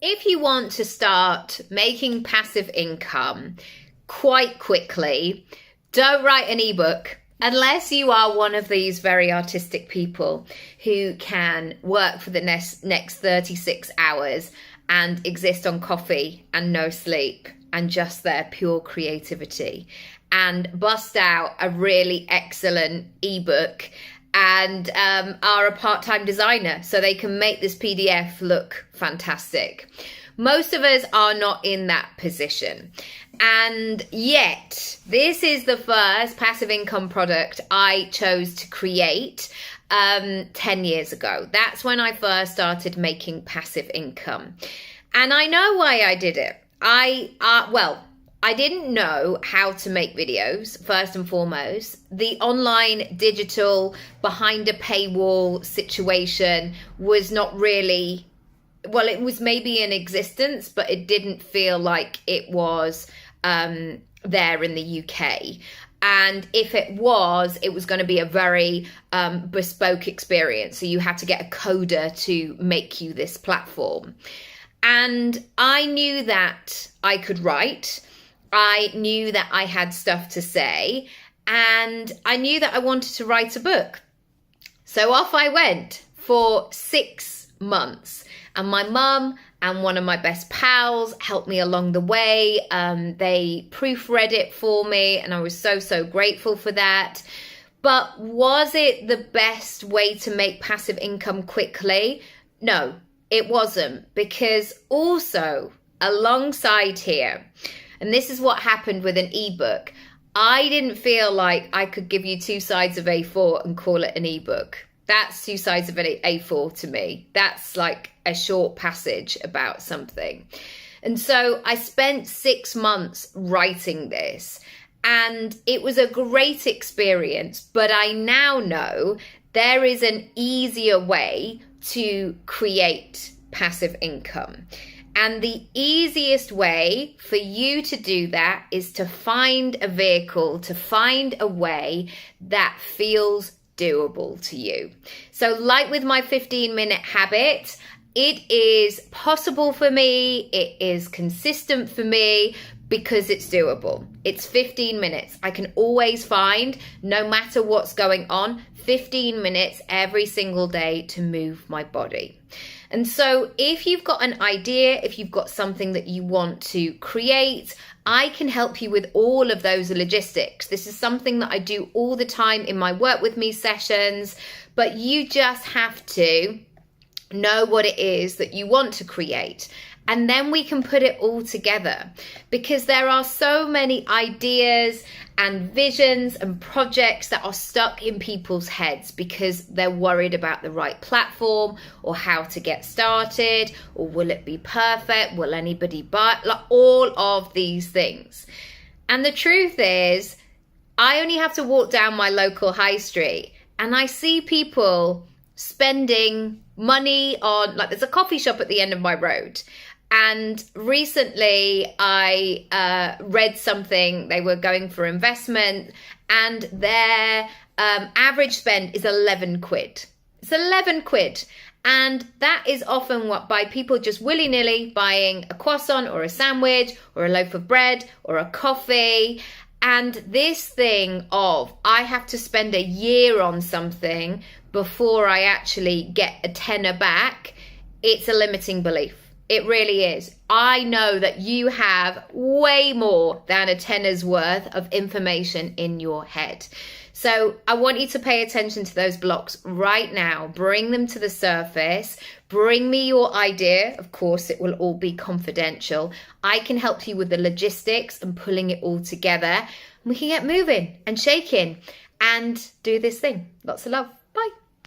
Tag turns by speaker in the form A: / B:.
A: If you want to start making passive income quite quickly, don't write an ebook unless you are one of these very artistic people who can work for the next 36 hours and exist on coffee and no sleep and just their pure creativity and bust out a really excellent ebook and are a part-time designer so they can make this PDF look fantastic. Most of us are not in that position. And yet, this is the first passive income product I chose to create 10 years ago. That's when I first started making passive income. And I know why I did it. I didn't know how to make videos, first and foremost. The online digital behind a paywall situation was not really, well, it was maybe in existence, but it didn't feel like it was there in the UK. And if it was going to be a very bespoke experience. So you had to get a coder to make you this platform. And I knew that I could write. I knew that I had stuff to say, and I knew that I wanted to write a book. So off I went for 6 months, and my mum and one of my best pals helped me along the way. They proofread it for me, and I was so grateful for that. But was it the best way to make passive income quickly? No, it wasn't, because also alongside here, and this is what happened with an ebook, I didn't feel like I could give you 2 sides of A4 and call it an ebook. That's 2 sides of an A4 to me. That's like a short passage about something. And so I spent 6 months writing this, and it was a great experience, but I now know there is an easier way to create passive income. And the easiest way for you to do that is to find a vehicle, to find a way that feels doable to you. So like with my 15-minute habit, it is possible for me, it is consistent for me because it's doable. It's 15 minutes. I can always find, no matter what's going on, 15 minutes every single day to move my body. And so if you've got an idea, if you've got something that you want to create, I can help you with all of those logistics. This is something that I do all the time in my Work With Me sessions, but you just have to know what it is that you want to create. And then we can put it all together, because there are so many ideas and visions and projects that are stuck in people's heads because they're worried about the right platform or how to get started, or will it be perfect? Will anybody buy? Like all of these things. And the truth is, I only have to walk down my local high street and I see people spending money on, like there's a coffee shop at the end of my road. And recently I read something, they were going for investment, and their average spend is 11 quid. It's 11 quid. And that is often what by people just willy-nilly buying a croissant or a sandwich or a loaf of bread or a coffee. And this thing of I have to spend a year on something before I actually get a tenner back, it's a limiting belief. It really is. I know that you have way more than a tenner's worth of information in your head. So I want you to pay attention to those blocks right now. Bring them to the surface. Bring me your idea. Of course, it will all be confidential. I can help you with the logistics and pulling it all together. We can get moving and shaking and do this thing. Lots of love.